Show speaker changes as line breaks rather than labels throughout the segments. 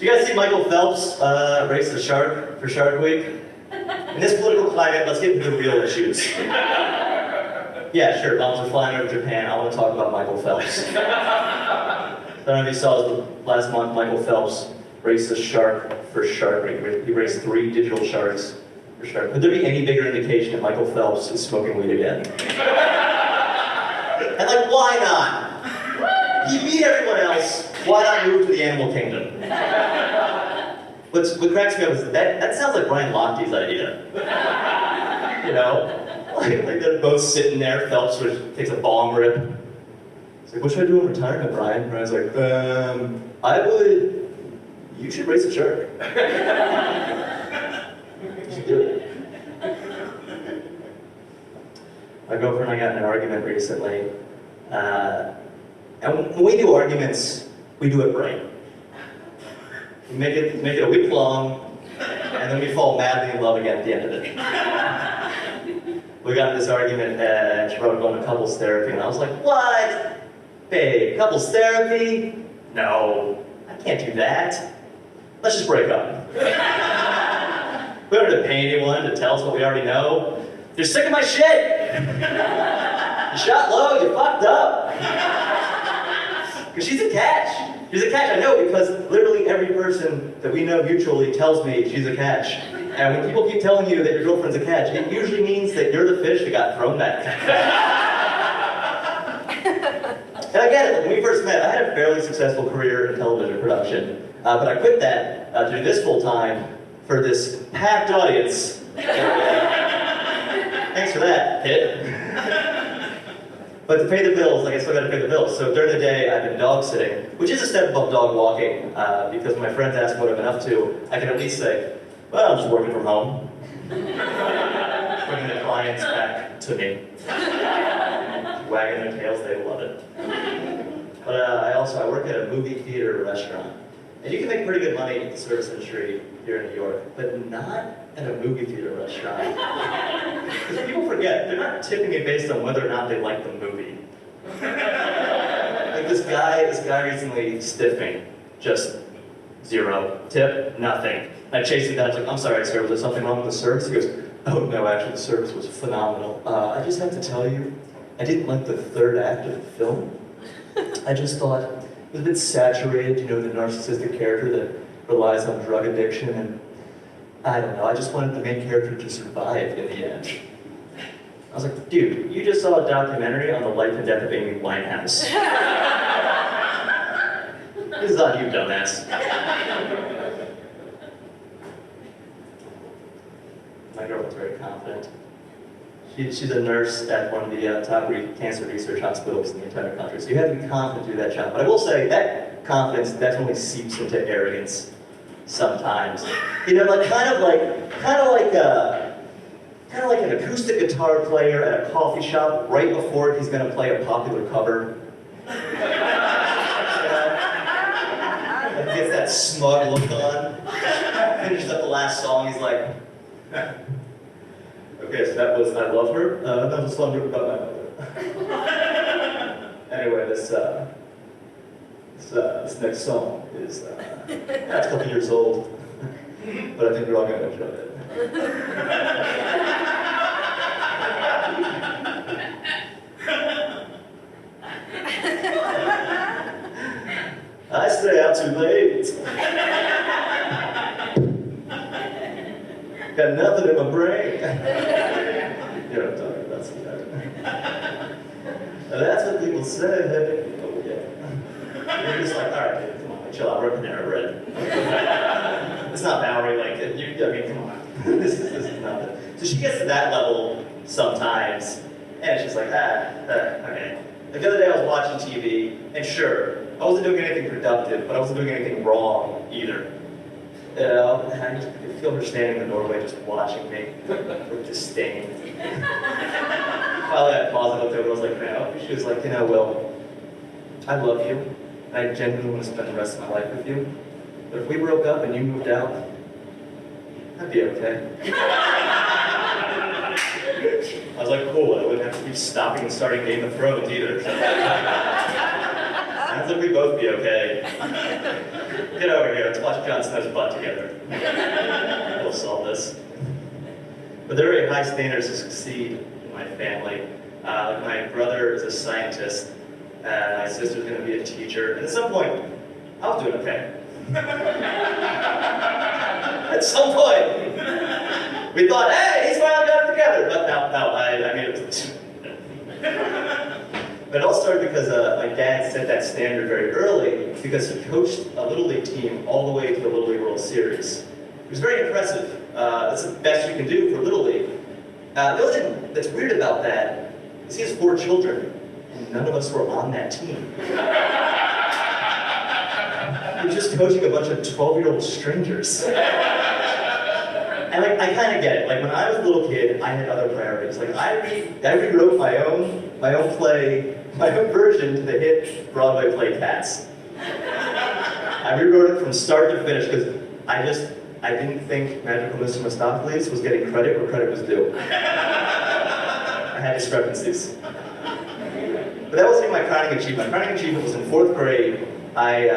you guys see Michael Phelps race the shark for Shark Week? In this political climate, let's get into the real issues. Yeah, sure, bombs are flying over Japan. I want to talk about Michael Phelps. I don't know if you saw this last month, Michael Phelps raced a shark for Shark Week. He raced 3 digital sharks for Shark. Could there be any bigger indication that Michael Phelps is smoking weed again? And like, why not? He beat everyone else. Why not move to the animal kingdom? What cracks me up is that sounds like Brian Lochte's idea. You know? Like they're both sitting there, Phelps sort of takes a bong rip. He's like, what should I do in retirement, Brian? Brian's like, you should race a shark. You should do it. My girlfriend and I got in an argument recently. And when we do arguments, we do it right. We make it a week long, and then we fall madly in love again at the end of it. We got in this argument, and she brought up going to couples therapy, and I was like, what? Babe, couples therapy? No, I can't do that. Let's just break up. We don't have to pay anyone to tell us what we already know. You're sick of my shit! You shot low, you fucked up. Because she's a catch. She's a catch, I know, because literally every person that we know mutually tells me she's a catch. And when people keep telling you that your girlfriend's a catch, it usually means that you're the fish that got thrown back. And I get it, when we first met, I had a fairly successful career in television production. But I quit that to do this full time for this packed audience. Thanks for that, Pitt. But to pay the bills, like I still gotta pay the bills. So during the day, I've been dog sitting, which is a step above dog walking, because when my friends ask what I've been up to, I can at least say, well, I'm just working from home. Bringing the clients back to me. Wagging their tails, they love it. But I work at a movie theater restaurant. And you can make pretty good money in the service industry here in New York, but not at a movie theater restaurant. Because people forget, they're not tipping me based on whether or not they like the movie. Like this guy recently stiffed me, just 0. Tip, nothing. And I chased him down, I was like, I'm sorry sir, was there something wrong with the service? He goes, oh no, actually the service was phenomenal. I just have to tell you, I didn't like the 3rd act of the film. I just thought it was a bit saturated, you know, the narcissistic character that relies on drug addiction, and I don't know, I just wanted the main character to survive in the end. I was like, dude, you just saw a documentary on the life and death of Amy Winehouse. This is on you, dumbass. My girlfriend's very confident. She's a nurse at one of the top cancer research hospitals in the entire country, so you have to be confident to do that job. But I will say that confidence definitely seeps into arrogance sometimes. You know, like kind of like an acoustic guitar player at a coffee shop right before he's going to play a popular cover. And gets that smug look on. Finishes up the last song, he's like. Okay, so that was I Love Her. That was a song written about my mother. Anyway, this next song is it's a couple years old, but I think we're all going to enjoy it. I stay out too late. Got nothing in my brain. You know what I'm talking about, sometimes. That's what people say. Oh, yeah. You're just like, all right, dude, come on, chill out. We're at Panera Bread. It's not Bowery, like, I mean, come on. This is nothing. So she gets to that level sometimes, and she's like, okay. Like the other day I was watching TV, and sure, I wasn't doing anything productive, but I wasn't doing anything wrong either. I just feel her standing in the doorway just watching me with disdain. Finally I paused and looked over and I was like, no. She was like, you know, Will, I love you, and I genuinely want to spend the rest of my life with you. But if we broke up and you moved out, that'd be okay. I was like, cool, I wouldn't have to keep stopping and starting Game of Thrones either. Sounds like we both be okay. Get over here, let's watch Jon Snow's butt together. We'll solve this. But there are very high standards to succeed in my family. My brother is a scientist, and my sister's going to be a teacher. And at some point, I was doing okay. At some point, we thought, hey, he's finally got it together. But no, I mean, it was... But it all started because my dad set that standard very early because he coached a Little League team all the way to the Little League World Series. It was very impressive. That's the best you can do for Little League. The other thing that's weird about that is he has 4 children, and none of us were on that team. He was just coaching a bunch of 12-year-old strangers. And like, I kind of get it. Like when I was a little kid, I had other priorities. Like I rewrote my own play, my own version to the hit Broadway play Cats. I rewrote it from start to finish because I didn't think Magical Mr. Mistopheles was getting credit where credit was due. I had discrepancies. But that wasn't my crowning achievement. My crowning achievement was in 4th grade. I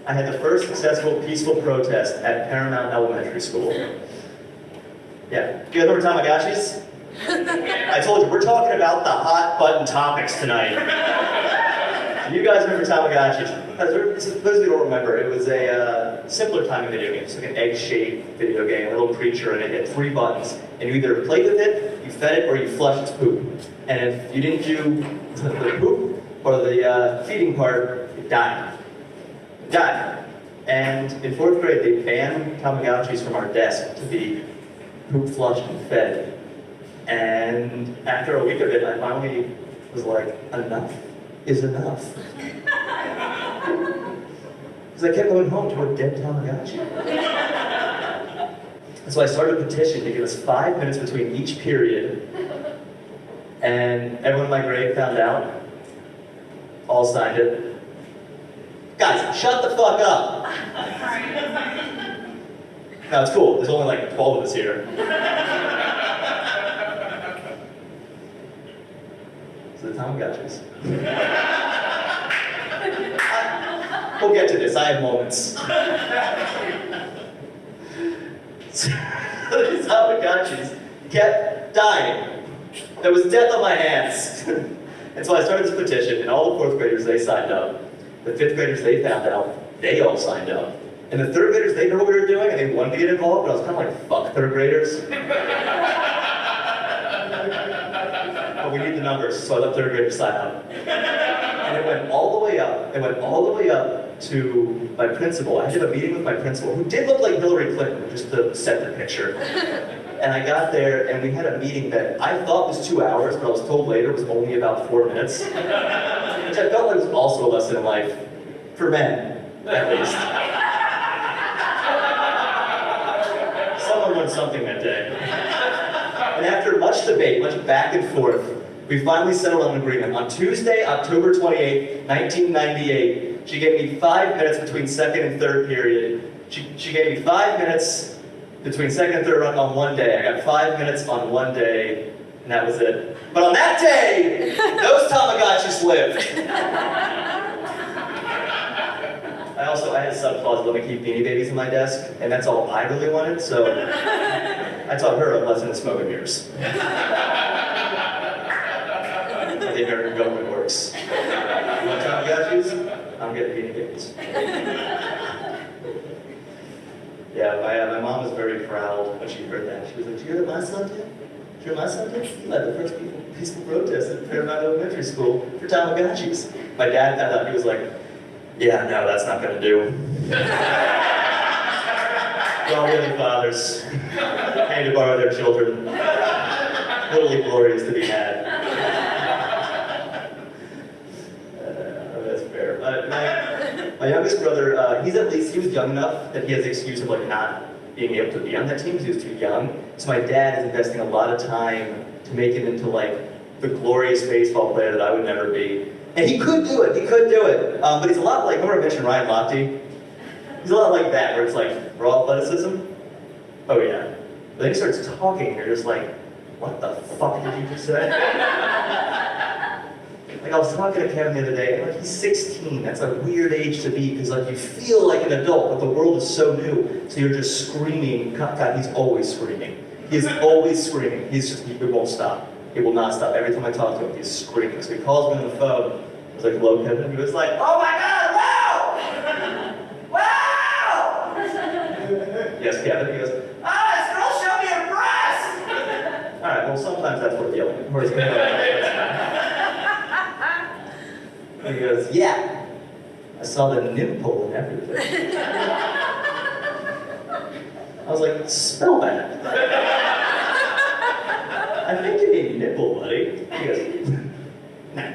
had the first successful peaceful protest at Paramount Elementary School. Yeah. You guys remember Tamagotchis? I told you, we're talking about the hot button topics tonight. Do you guys remember Tamagotchis? For those who don't remember, it was a simpler time in video games. It's like an egg-shaped video game, a little creature, and it had 3 buttons. And you either played with it, you fed it, or you flushed its poop. And if you didn't do the poop or the feeding part, it died. It died. And in 4th grade, they banned Tamagotchis from our desk to be poop flushed and fed. And after a week of it, I finally was like, enough is enough. Because I kept going home to a dead Tamagotchi. And so I started a petition to give us 5 minutes between each period. And everyone in my grade found out. All signed it. Guys, shut the fuck up! No, it's cool. There's only like 12 of us here. So the Tamagotchis. We'll get to this. I have moments. So these Tamagotchis kept dying. There was death on my hands. And so I started this petition, and all the 4th graders, they signed up. The 5th graders, they found out. They all signed up. And the 3rd graders, they knew what we were doing, and they wanted to get involved, but I was kind of like, fuck 3rd graders. But we need the numbers, so I let 3rd graders sign up. And it went all the way up. It went all the way up to my principal. I had a meeting with my principal, who did look like Hillary Clinton, just to set the picture. And I got there, and we had a meeting that I thought was 2 hours, but I was told later was only about 4 minutes. Which I felt like was also a lesson in life, for men, at least. Someone learned something that day. And after much debate, much back and forth, we finally settled on an agreement. On Tuesday, October 28, 1998, she gave me 5 minutes between 2nd and 3rd period. She gave me 5 minutes between 2nd and 3rd run on one day. I got 5 minutes on one day, and that was it. But on that day, those Tamagotchis lived. I had a subclause let me keep Beanie Babies in my desk, and that's all I really wanted, so I taught her a lesson in smoke and mirrors. The American government works. You want Tamagotchis? I'm getting Beanie Babies. Yeah, my mom was very proud when she heard that. She was like, "Did you hear that my son did? Did you hear my son did? He led the first peaceful protest at Paramount Elementary School for Tamagotchis." My dad found out, he was like, "Yeah, no, that's not gonna do." Well, really fathers pay to borrow their children. Little glory is to be had. That's fair. My youngest brother, he was young enough that he has the excuse of like not being able to be on that team because he was too young. So my dad is investing a lot of time to make him into like the glorious baseball player that I would never be. And he could do it, but he's a lot like, remember I mentioned Ryan Lochte? He's a lot like that, where it's like raw athleticism. Oh yeah. But then he starts talking and you're just like, what the fuck did you just say? Like I was talking to Kevin the other day, and like he's 16. That's a weird age to be because like you feel like an adult, but the world is so new. So you're just screaming. God, he's always screaming. He's always screaming. He won't stop. He will not stop. Every time I talk to him, he's screaming. So he calls me on the phone. I was like, "Hello, Kevin." He was like, "Oh my God, wow, wow!" Yes, Kevin. He goes, "Ah, this girl showed me her breast." All right. Well, sometimes that's worth yelling. He goes, "Yeah, I saw the nipple and everything." I was like, "Spell that." "I think you mean nipple, buddy." He goes, "No.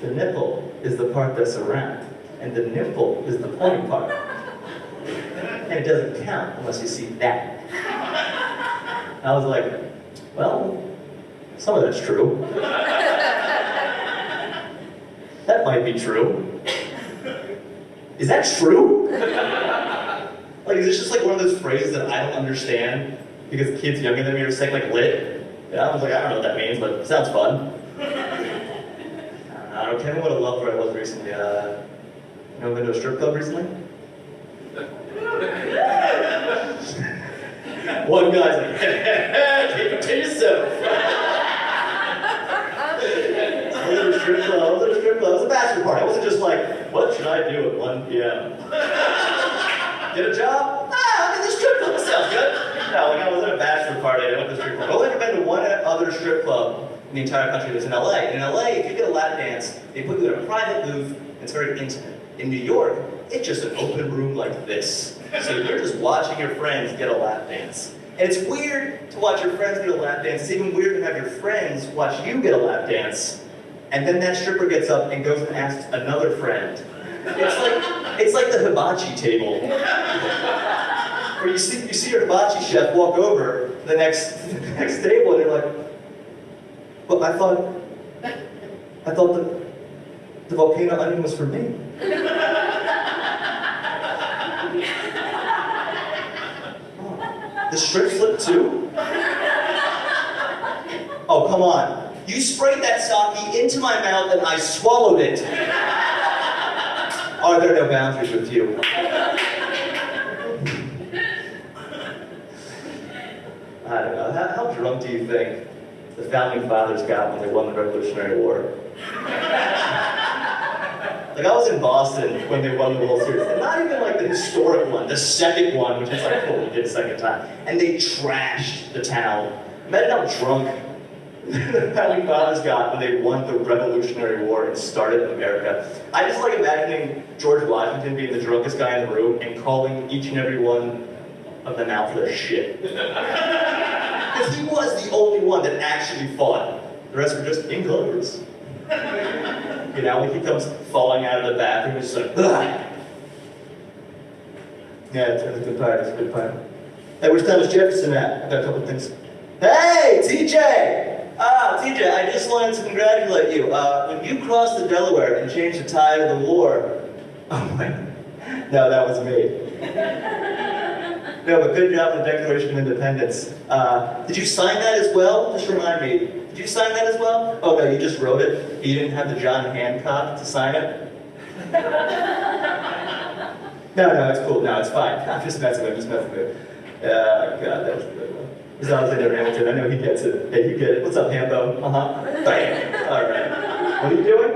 The nipple is the part that's around, and the nipple is the pointy part. And it doesn't count unless you see that." I was like, "Well, some of that's true." "That might be true." "Is that true?" Like, is this just like one of those phrases that I don't understand because kids younger than me are saying like lit? Yeah, I was like, I don't know what that means, but it sounds fun. I don't know, Kevin would have loved where I was recently. You know, been to a strip club recently? One guy's like, keep it to yourself. I was at a strip club. It was a bachelor party. I wasn't just like, what should I do at 1 p.m.? Get a job? I'll get this strip club. That sounds good. No, like I was at a bachelor party. I went to a strip club. I've only ever been to one other strip club in the entire country that's in LA. In LA, if you get a lap dance, they put you in a private booth, and it's very intimate. In New York, it's just an open room like this. So you're just watching your friends get a lap dance. And it's weird to watch your friends get a lap dance. It's even weird to have your friends watch you get a lap dance. And then that stripper gets up and goes and asks another friend. It's like the hibachi table. Where you see your hibachi chef walk over to the next table and you're like, "But I thought the volcano onion was for me." Oh, the shrimp flip too? Oh, come on. You sprayed that sake into my mouth and I swallowed it. Are there no boundaries with you? I don't know. How drunk do you think the founding fathers got when they won the Revolutionary War? Like I was in Boston when they won the World Series, and not even like the historic one, the second one, which was like, cool, we did a second time. And they trashed the town. Imagine how drunk the founding fathers got when they won the Revolutionary War and started America. I just like imagining George Washington being the drunkest guy in the room and calling each and every one of them out for their shit. Because he was the only one that actually fought. The rest were just in colors. You know, when he comes falling out of the bathroom, it's just like, ugh. Yeah, it's a good part, it's a good part. Hey, where's Thomas Jefferson at? I got a couple of things. Hey, TJ! TJ, I just wanted to congratulate you. When you crossed the Delaware and changed the tide of the war... Oh my... No, that was me. No, but good job on the Declaration of Independence. Did you sign that as well? Just remind me. Did you sign that as well? Oh no, you just wrote it. You didn't have the John Hancock to sign it? No, it's cool. No, it's fine. I'm just messing with it. God, that was a good one. He's Alexander Hamilton. I know he gets it. Hey, you get it. What's up, Hambo? Bam. All right. What are you doing?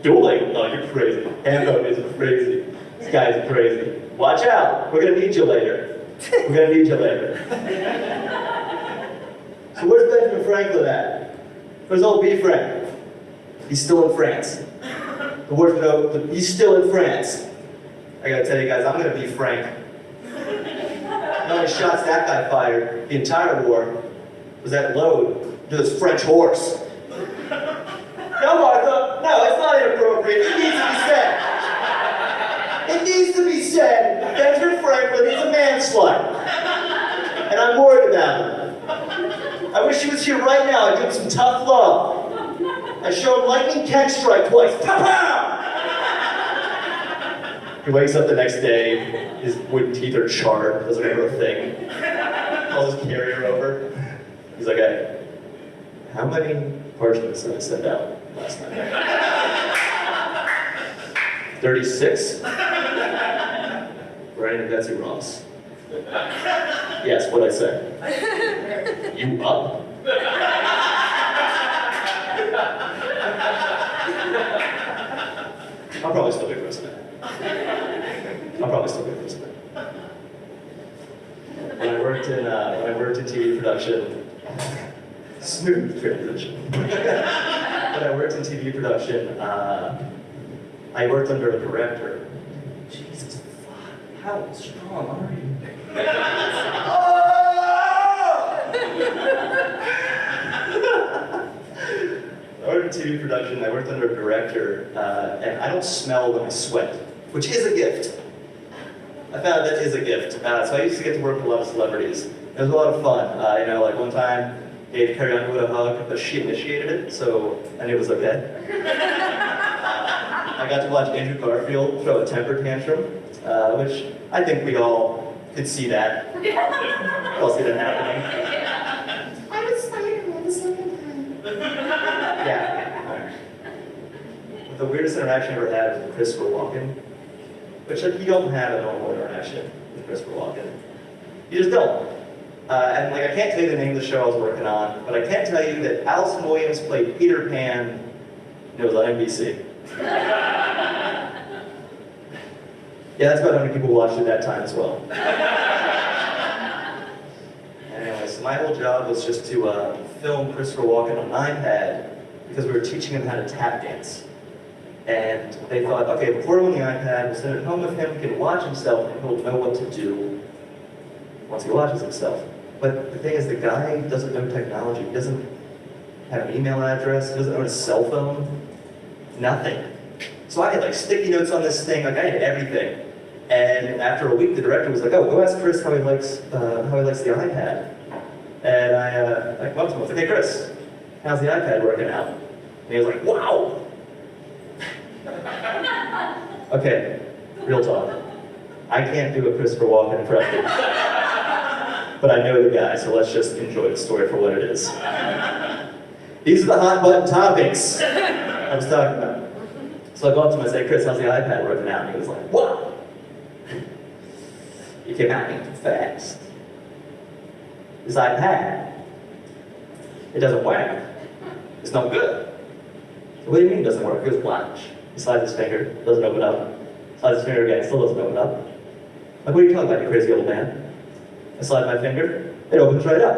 Dueling? Oh, you're crazy. Hambo is crazy. This guy's crazy. Watch out. We're gonna need you later. We're gonna need you later. So where's Benjamin Franklin at? Where's old B. Frank? He's still in France. He's still in France. I gotta tell you guys, I'm gonna be frank. How many shots that guy fired the entire war was that load to this French horse. No, Martha, no, it's not inappropriate. It needs to be said. It needs to be said. Benjamin Franklin is a man slut. And I'm worried about him. I wish he was here right now. I'd give him some tough love. I show him lightning can't strike twice. Pow-pow! He wakes up the next day, his wooden teeth are charred, doesn't remember a thing. Calls his carrier over. He's like, hey, how many parchments did I send out? last night. 36? Brian and Betsy Ross. Yes, what'd I say? You up? I'll probably still be president. When I worked in TV production, smooth transition. When I worked in TV production, I worked under a director. Jesus fuck, how strong are you? I worked in TV production, I worked under a director, and I don't smell when I sweat, which is a gift. I found that is a gift. So I used to get to work with a lot of celebrities. It was a lot of fun. Like one time, gave Carrie Underwood a hug, but she initiated it, so I knew it was okay. I got to watch Andrew Garfield throw a temper tantrum, which I think we all could see that. We all see that happening.
I was Spider-Man the second time.
Yeah. The weirdest interaction I ever had was with Christopher Walken, which you don't have a normal interaction with Christopher Walken. You just don't. And I can't tell you the name of the show I was working on, but I can tell you that Allison Williams played Peter Pan, and it was on NBC. Yeah, that's about how many people watched it that time as well. Anyway, so my whole job was just to film Christopher Walken on an iPad because we were teaching him how to tap dance. And they thought, okay, before on the iPad, we'll send it home with him, he can watch himself, and he'll know what to do once he watches himself. But the thing is, the guy doesn't know technology. He doesn't have an email address, he doesn't own a cell phone, nothing. So I had sticky notes on this thing, I had everything. And after a week, the director was like, oh, go ask Chris how he likes the iPad. And I went up to him, I was like, hey Chris, how's the iPad working out? And he was like, wow! Okay, real talk. I can't do a Christopher Walken impression. But I know the guy, so let's just enjoy the story for what it is. These are the hot button topics I was talking about. So I go up to him and say, Chris, how's the iPad working out? And he was like, what? You came at me too fast. This iPad, it doesn't work. It's no good. So what do you mean it doesn't work? He goes, watch. He slides his finger, doesn't open up. Slides his finger again, still doesn't open up. Like, what are you talking about, you crazy old man? I slide my finger, it opens right up.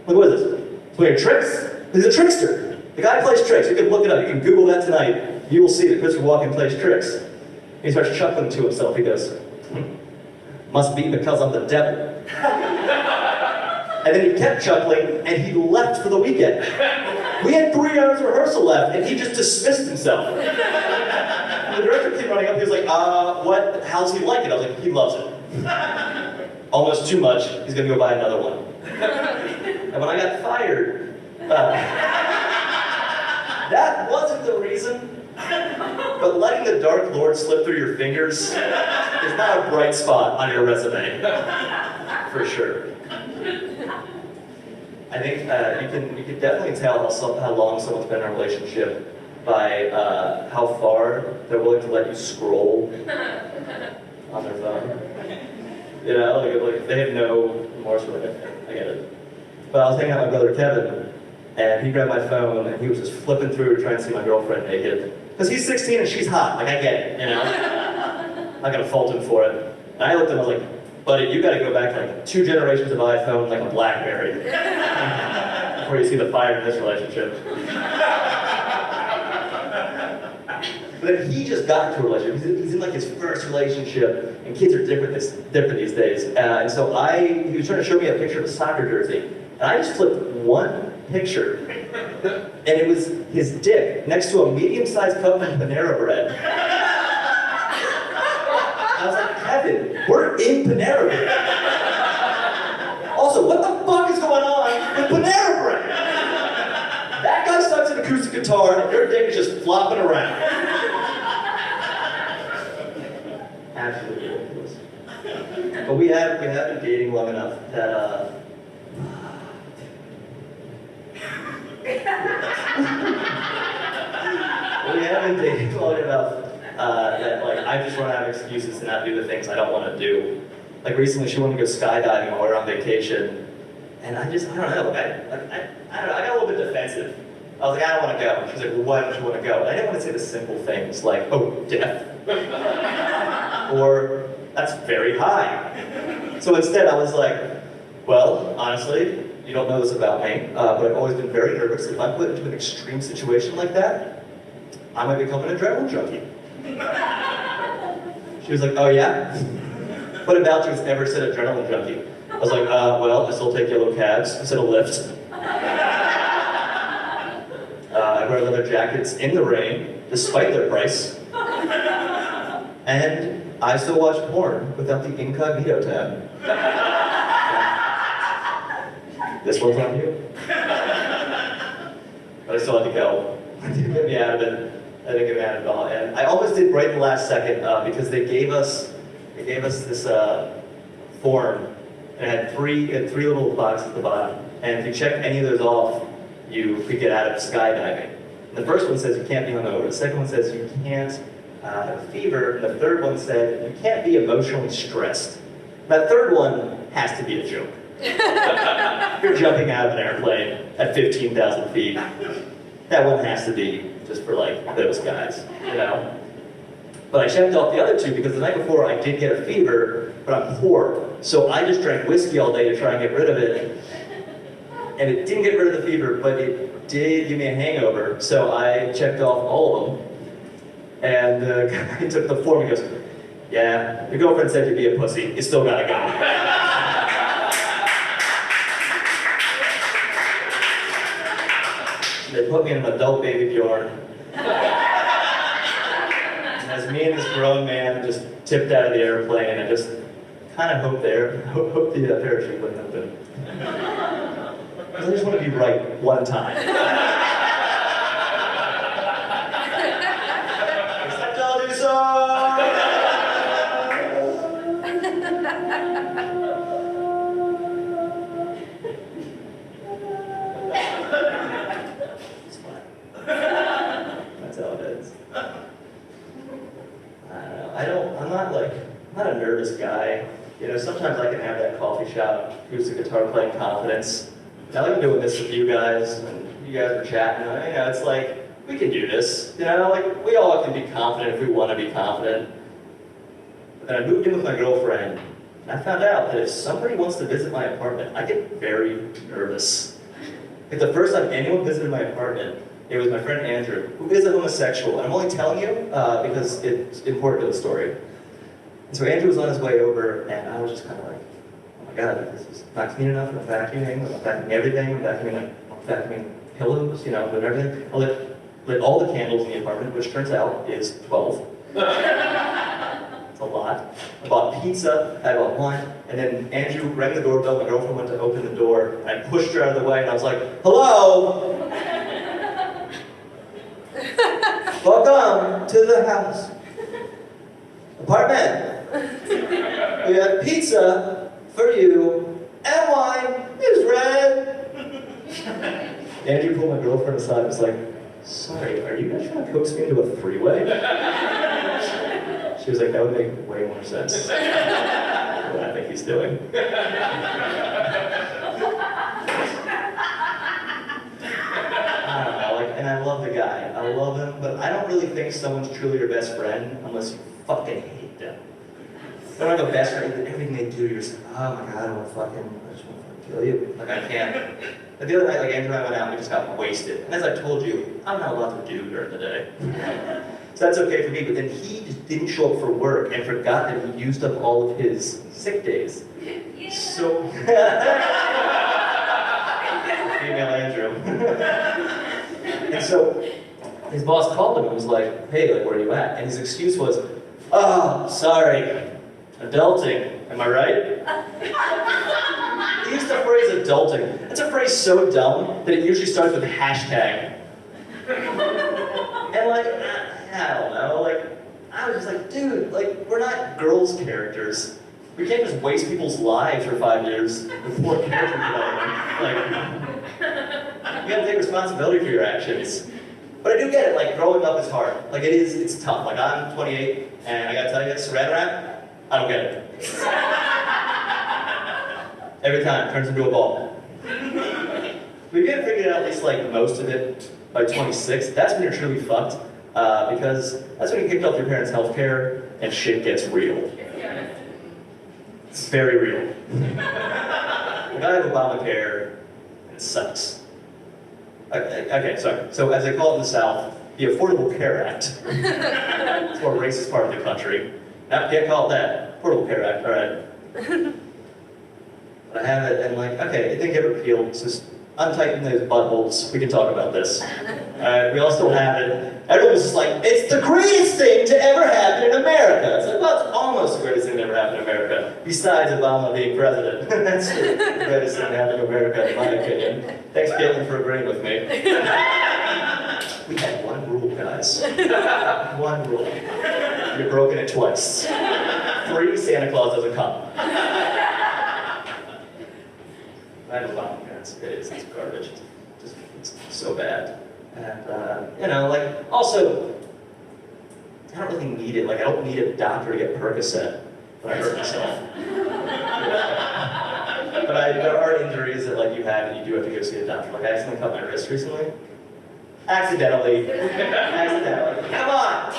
Like, what is this? It's one of your tricks? He's a trickster. The guy plays tricks. You can look it up. You can Google that tonight. You will see that Christopher Walken plays tricks. And he starts chuckling to himself. He goes, must be because I'm the devil. And then he kept chuckling, and he left for the weekend. We had 3 hours of rehearsal left, and he just dismissed himself. And the director came running up, he was like, what, how's he like it? I was like, he loves it. Almost too much, he's gonna go buy another one. And when I got fired, that wasn't the reason, but letting the Dark Lord slip through your fingers is not a bright spot on your resume, for sure. I think you can definitely tell how long someone's been in a relationship by how far they're willing to let you scroll on their phone. You know, like they have no remorse for it. I get it. But I was hanging out with my brother Kevin, and he grabbed my phone and he was just flipping through trying to see my girlfriend naked. Because he's 16 and she's hot, like I get it, you know? I'm not gonna fault him for it. And I looked at him, I was like, buddy, you gotta go back like 2 generations of iPhone, like a BlackBerry, before you see the fire in this relationship. But then he just got into a relationship. He's in like his first relationship, and kids are different these days. And so he was trying to show me a picture of a soccer jersey, and I just flipped one picture, and it was his dick next to a medium-sized cup of Panera Bread. I was like, Kevin, we're in Panera Bread. Also, what the fuck is going on with Panera Bread? That guy sucks an acoustic guitar, and your dick is just flopping around. Absolutely ridiculous. But we have been dating long enough that I've been dating long enough that like I just run out of excuses to not do the things I don't want to do. Like recently, she wanted to go skydiving while we were on vacation, and I don't know. I don't know. I got a little bit defensive. I was like, I don't want to go. She was like, well, why don't you want to go? And I didn't want to say the simple things like, oh, death, or that's very high. So instead, I was like, well, honestly, you don't know this about me, but I've always been very nervous. If I'm put into an extreme situation like that, I might become an adrenaline junkie. She was like, oh yeah? What about you has never said adrenaline junkie? I was like, well, I still take yellow cabs instead of Lyft. I wear leather jackets in the rain, despite their price. And I still watch porn without the incognito tab. This one's on you. But I still had to go. I didn't get me out of it. I didn't get me out of it all. And I almost did right in the last second because they gave us this form, and it had three little boxes at the bottom. And if you check any of those off, you could get out of skydiving. And the first one says you can't be hungover. The second one says you can't have a fever. And the third one said you can't be emotionally stressed. That third one has to be a joke. You're jumping out of an airplane at 15,000 feet. That one has to be just for like those guys, you know? But I checked off the other two because the night before I did get a fever, but I'm poor. So I just drank whiskey all day to try and get rid of it. And it didn't get rid of the fever, but it did give me a hangover. So I checked off all of them. And the guy took the form and goes, yeah, your girlfriend said you'd be a pussy. You still gotta go. They put me in an adult baby Bjorn. And as me and this grown man just tipped out of the airplane, I just kind of hoped the parachute wouldn't open. I just want to be right one time. Except I'll do so. That's how it is. I don't know. I'm not a nervous guy. You know, sometimes I can have that coffee shop acoustic guitar playing confidence. Now I'm doing this with you guys, and you guys are chatting. You know, it's like, we can do this. You know, like, we all can be confident if we want to be confident. But then I moved in with my girlfriend, and I found out that if somebody wants to visit my apartment, I get very nervous. Like, the first time anyone visited my apartment, it was my friend Andrew, who is a homosexual. And I'm only telling you because it's important to the story. And so Andrew was on his way over, and I was just kind of like, oh my God, this is not clean enough. I'm vacuuming everything. I'm vacuuming pillows, you know, and everything. I lit all the candles in the apartment, which turns out is 12. It's a lot. I bought pizza, I bought wine, and then Andrew rang the doorbell. My girlfriend went to open the door, and I pushed her out of the way, and I was like, hello! Welcome to the house. Apartment. We have pizza for you, and wine is red. Andrew pulled my girlfriend aside and was like, sorry, are you guys trying to coax me into a three-way? She was like, that would make way more sense than what I think he's doing. I don't know, like, and I love the guy. I love him, but I don't really think someone's truly your best friend unless you fucking hate them. They don't have a best friend, everything they do, you're just like, oh my God, I just want to kill you. Like, I can't. But the other night, like, Andrew and I went out and we just got wasted. And as I told you, I'm not allowed to do during the day. So that's okay for me, but then he just didn't show up for work and forgot that he used up all of his sick days. Yeah. So, female Andrew. And so, his boss called him and was like, hey, like, where are you at? And his excuse was, oh, sorry, adulting, am I right? He used the phrase adulting. That's a phrase so dumb that it usually starts with hashtag. And like, I don't know, like, I was just like, dude, like, we're not girls' characters. We can't just waste people's lives for 5 years with poor character development. Like, you gotta take responsibility for your actions. But I do get it, like, growing up is hard. Like, it's tough. Like, I'm 28, and I gotta tell you, saran wrap, I don't get it. Every time, it turns into a ball. We get figured out at least, like, most of it by 26. That's when you're truly fucked, because that's when you kicked off your parents' health care, and shit gets real. It's very real. Like, I have Obamacare, and it sucks. Okay, sorry. So as they call it in the South, the Affordable Care Act. It's more racist part of the country. Now, can't call it that. Affordable Care Act, all right. But I have it, and like, okay, it didn't get repealed. It's just untighten those buttholes. We can talk about this. We all still have it. Everyone was just like, it's the greatest thing to ever happen in America. It's like, well, it's almost the greatest thing to ever happen in America. Besides Obama being president. That's the greatest thing to happen in America, in my opinion. Thanks, Caitlin, for agreeing with me. We had one rule, guys. One rule. You've broken it twice. 3, Santa Claus doesn't come. I have Obamacare. It's garbage. It's so bad. And, you know, like, also, I don't really need it. Like, I don't need a doctor to get Percocet when I hurt myself. But there are injuries that, like, you have and you do have to go see a doctor. Like, I accidentally cut my wrist recently. Accidentally. Come on!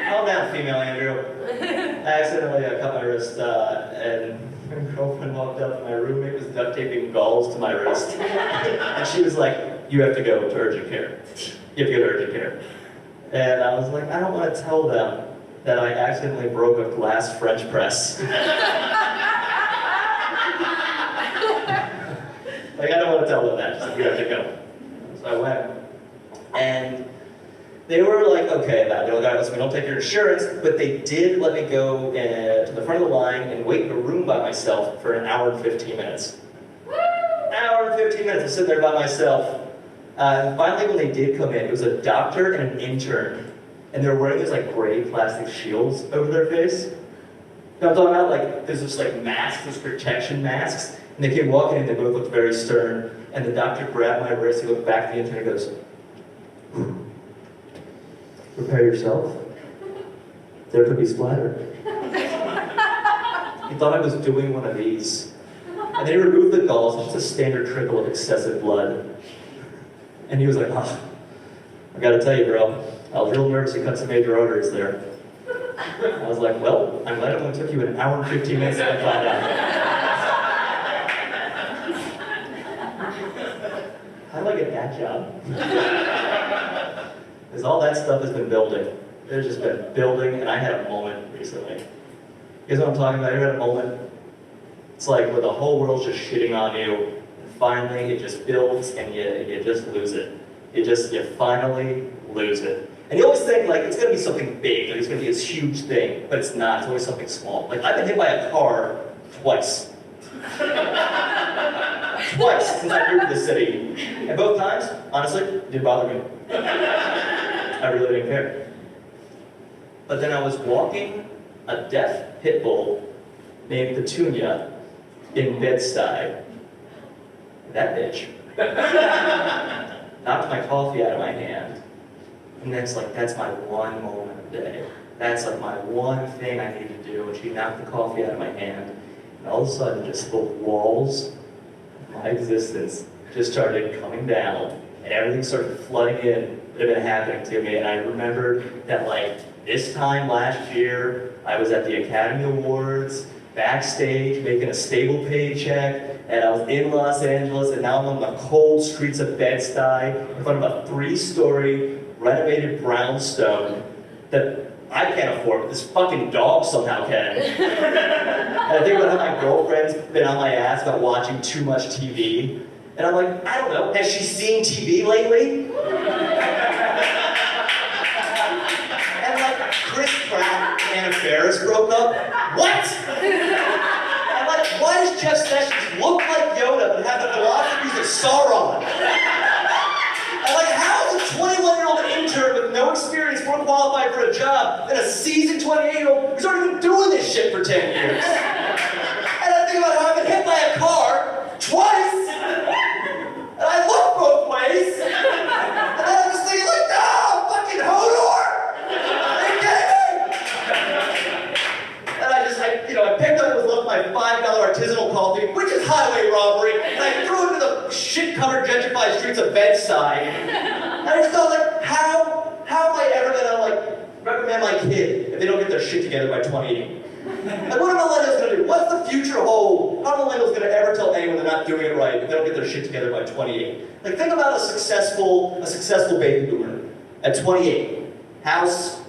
Calm down, female Andrew. I accidentally cut my wrist, and my girlfriend walked up and my roommate was duct taping galls to my wrist. And she was like, you have to go to urgent care. You have to go to urgent care. And I was like, I don't want to tell them that I accidentally broke a glass French press. Like, I don't want to tell them that, just you have to go. So I went. And they were like, okay, they're like, all right, listen, we don't take your insurance, but they did let me go to the front of the line and wait in a room by myself for an hour and 15 minutes. An hour and 15 minutes of sitting there by myself. And finally, when they did come in, it was a doctor and an intern, and they were wearing these like gray plastic shields over their face. You know what I'm talking about? Like, there's this like masks, these protection masks, and they came walking in, they both looked very stern, and the doctor grabbed my wrist, he looked back at the intern and goes, prepare yourself. There could be splatter. He thought I was doing one of these. And then he removed the galls, just a standard trickle of excessive blood. And he was like, oh, I gotta tell you, girl, I was real nervous he cut some major arteries there. I was like, well, I'm glad it only took you an hour and 15 minutes to find out. How do I get that job? Because all that stuff has been building. It's just been building, and I had a moment recently. You guys know what I'm talking about? You had a moment? It's like where the whole world's just shitting on you, and finally it just builds, and you just lose it. You finally lose it. And you always think, like, it's gonna be something big, like it's gonna be this huge thing, but it's not, it's always something small. Like, I've been hit by a car twice. Twice since I moved to the city. And both times, honestly, it didn't bother me. I really didn't care. But then I was walking a deaf pit bull named Petunia in Bed-Stuy. That bitch knocked my coffee out of my hand. And that's like, that's my one moment of the day. That's like my one thing I need to do. And she knocked the coffee out of my hand. And all of a sudden, just the walls of my existence just started coming down. And everything started flooding in that had been happening to me. And I remembered that, like, this time last year, I was at the Academy Awards, backstage, making a stable paycheck, and I was in Los Angeles, and now I'm on the cold streets of Bed-Stuy, in front of a 3-story renovated brownstone that I can't afford, but this fucking dog somehow can. And I think about how my girlfriend's been on my ass about watching too much TV, and I'm like, I don't know, has she seen TV lately? And like, Chris Pratt and Anna Faris broke up? What? And like, why does Jeff Sessions look like Yoda but have the philosophies of Sauron? And like, how is a 21-year-old intern with no experience more qualified for a job than a seasoned 28-year-old who's already been doing this shit for 10 years? And I think about how I've been hit by a car twice, and I look both ways, and then I'm just thinking like, no! my $5 artisanal coffee, which is highway robbery, and I threw it into the shit-covered gentrified streets of Bedside. And I just thought, like, how am I ever gonna, like, reprimand my kid if they don't get their shit together by 28? Like, what are millennials gonna do? What's the future hold? How are millennials gonna ever tell anyone they're not doing it right if they don't get their shit together by 28? Like, think about a successful baby boomer at 28. House,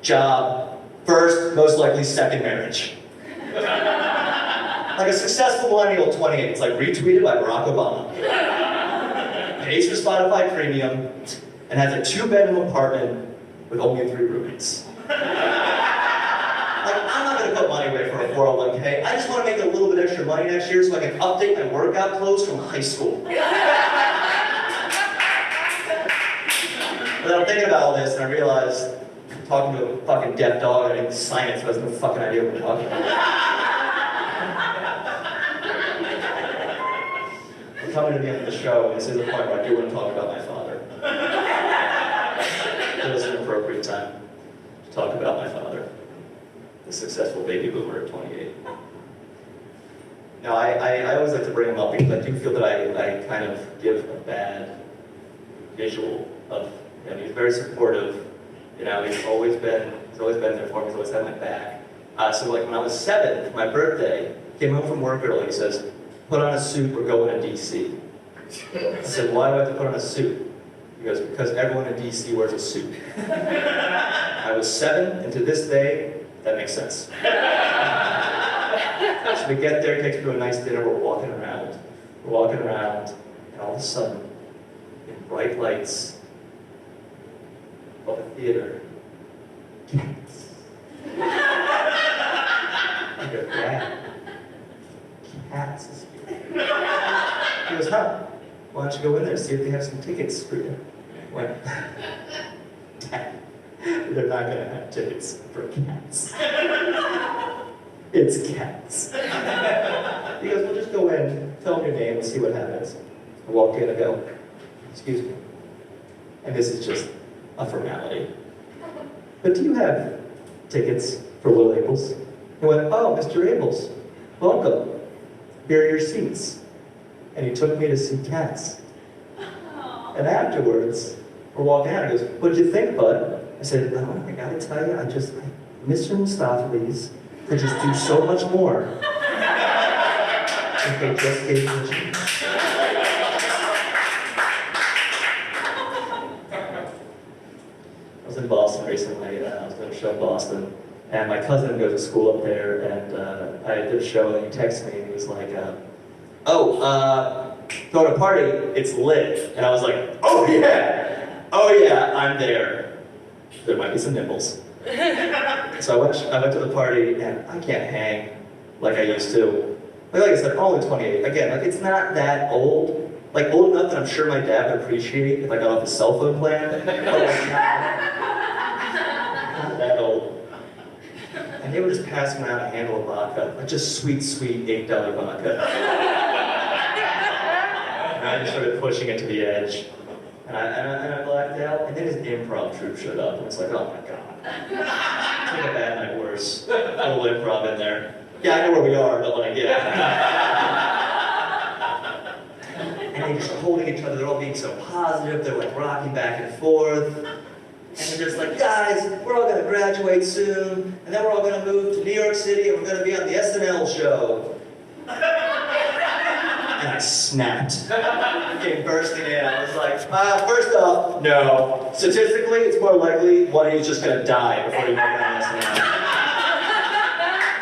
job, first, most likely second marriage. Like a successful millennial at 28, it's like retweeted by Barack Obama. Pays for Spotify Premium, and has a 2-bedroom apartment with only 3 roommates. Like, I'm not gonna put money away for a 401k. I just wanna make a little bit extra money next year so I can update my workout clothes from high school. But I'm thinking about all this and I realized, talking to a fucking deaf dog, I didn't science, so I has no fucking idea what we're talking about. We're coming to the end of the show, and this is a point where I do want to talk about my father. It was an appropriate time to talk about my father, the successful baby boomer at 28. Now, I always like to bring him up because I do feel that I kind of give a bad visual of him. He's very supportive. You know, he's always been there for me. He's always had my back. So like when I was 7, for my birthday, came home from work early. He says, "Put on a suit. We're going to DC." I said, "Why do I have to put on a suit?" He goes, "Because everyone in DC wears a suit." I was 7, and to this day, that makes sense. So we get there, he takes me to a nice dinner. We're walking around, and all of a sudden, in bright lights, of a theater. Cats. I go, "Dad, cats is here." He goes, "Huh? Why don't you go in there and see if they have some tickets for you?" I went, "Dad, they're not gonna have tickets for cats. It's cats." He goes, "Well, just go in, tell them your name, and see what happens." I walk in and go, "Excuse me." And this is just a formality. "But do you have tickets for Will Abeles?" He went, "Oh, Mr. Abeles, welcome. Here are your seats." And he took me to see cats. And afterwards, we're walking out, he goes, "What did you think, bud?" I said, "Oh, I gotta tell you, Mr. Mustapha could just do so much more. If they just gave me a chance." I was in Boston recently, I was doing a show in Boston, and my cousin goes to school up there, and I did a show, and he texted me, and he was like, "Throwing a party, it's lit." And I was like, oh yeah, I'm there. There might be some nipples. So I went to the party, and I can't hang like I used to. Like I said, I'm only 28. Again, like it's not that old. Like old enough that I'm sure my dad would appreciate if I got off his cell phone plan. But like, not that old. And they were just passing around a handle of vodka, like just sweet, $8 vodka. And I just started pushing it to the edge. And I blacked out, and then his improv troupe showed up, and it's like, oh my god. It's like a bad night worse. A little improv in there. Yeah, I know where we are, but like, yeah. And they're just holding each other, they're all being so positive, they're like rocking back and forth. And they're just like, guys, we're all gonna graduate soon, and then we're all gonna move to New York City, and we're gonna be on the SNL show. And I snapped. I came bursting in. I was like, first off, no. Statistically, it's more likely one of you is just gonna die before you make that SNL.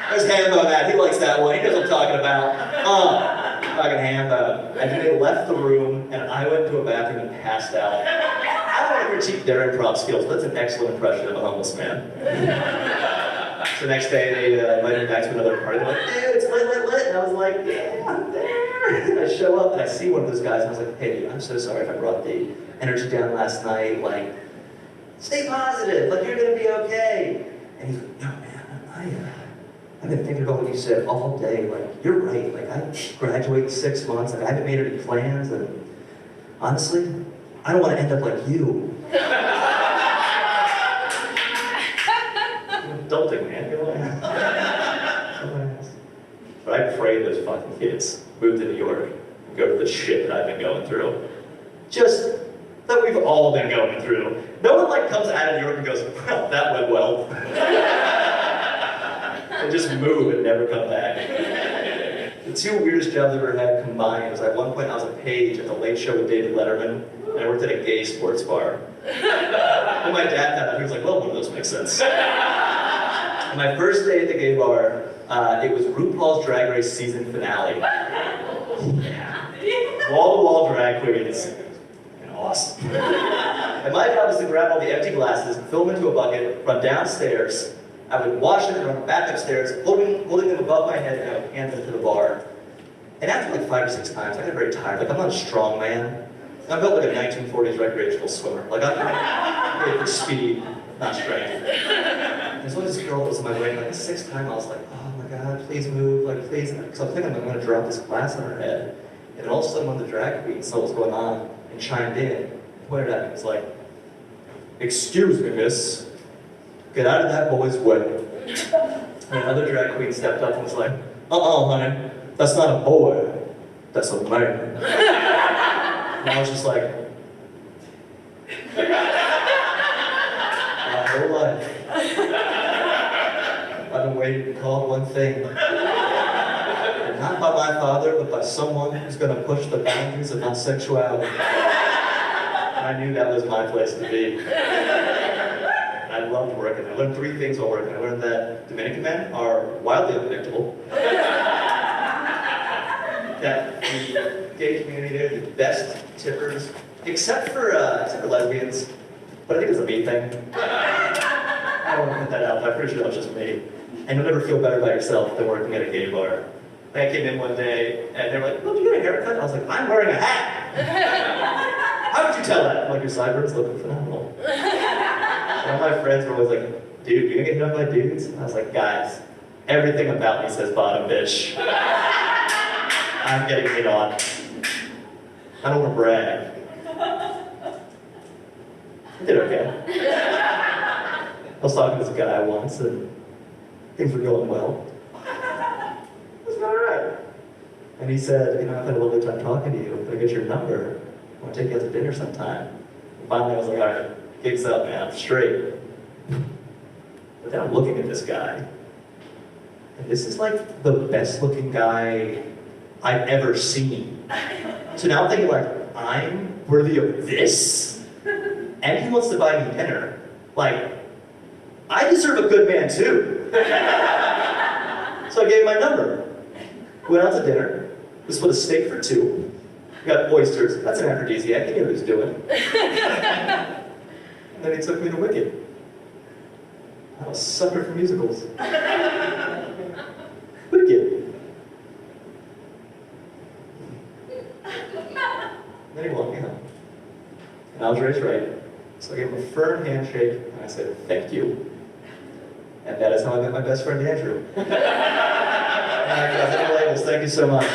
There's Hambo on that. He likes that one. He knows what I'm talking about. Fucking Hambo. And then they left the room, and I went to a bathroom and passed out. I don't want to critique their improv skills, but that's an excellent impression of a homeless man. So next day, they invited me back to another party. They're like, dude, it's lit. And I was like, yeah, I'm there. And I show up, and I see one of those guys, and I was like, hey, dude, I'm so sorry if I brought the energy down last night. Like, stay positive. Like, you're going to be okay. And he's like, no, man, I've been thinking about what you said all day. Like, you're right. Like, I graduate in 6 months. Like, I haven't made any plans. And honestly, I don't want to end up like you. Adulting, man. Go on. But I pray those fucking kids move to New York and go through the shit that I've been going through. Just that we've all been going through. No one like comes out of New York and goes, well, that went well. And just move and never come back. The two weirdest jobs I've ever had combined was at one point I was a page at the Late Show with David Letterman, and I worked at a gay sports bar. When my dad found out, he was like, well, one of those makes sense. And my first day at the gay bar, it was RuPaul's Drag Race season finale. Yeah. Wall-to-wall drag queens. Awesome. And my job was to grab all the empty glasses, fill them into a bucket, run downstairs. I would wash them and run back upstairs, holding them above my head, and I would hand them to the bar. And after like 5 or 6 times, I got very tired. Like, I'm not a strong man. I'm built like a 1940s recreational swimmer. Like, I'm made for speed, not strength. There's always this girl that was in my brain, like the 6th time, I was like, oh my God, please move, like, please. Because I was thinking I'm going to drop this glass on her head. And all of a sudden, one of the drag queens saw what was going on and chimed in, pointed at me, and was like, excuse me, miss, get out of that boy's way. And another drag queen stepped up and was like, honey, that's not a boy, that's a man. And I was just like, my whole life, I've been waiting to be called one thing. And not by my father, but by someone who's going to push the boundaries of my sexuality. And I knew that was my place to be. And I loved working. I learned 3 things while working. I learned that Dominican men are wildly unpredictable. That the gay community are the best tippers, except for lesbians. But I think it's a me thing. I don't want to put that out, but I'm pretty sure that was just me. And you'll never feel better about yourself than working at a gay bar. I came in one day, and they were like, well, did you get a haircut? And I was like, I'm wearing a hat! How did you tell that? I'm like, your sideburns looking phenomenal. And all my friends were always like, dude, you gonna get hit up by dudes? And I was like, guys, everything about me says bottom bitch. I'm getting hit on. I don't want to brag. I did okay. I was talking to this guy once, and things were going well. It was alright. And he said, you know, I've had a lovely time talking to you. If I get your number, I want to take you out to dinner sometime. And finally I was like, alright, gig's up, man, I'm straight. But then I'm looking at this guy, and this is like the best looking guy I've ever seen. So now I'm thinking like, I'm worthy of this? And he wants to buy me dinner. Like, I deserve a good man too. So I gave him my number. We went out to dinner. We split a steak for 2. We got oysters. That's an aphrodisiac. He knew what he was doing. And then he took me to Wicked. I'm a sucker for musicals. Wicked. Then he walked me home. And I was raised right. So I gave him a firm handshake, and I said, thank you. And that is how I met my best friend, Andrew. All right, guys, Abeles, thank you so much.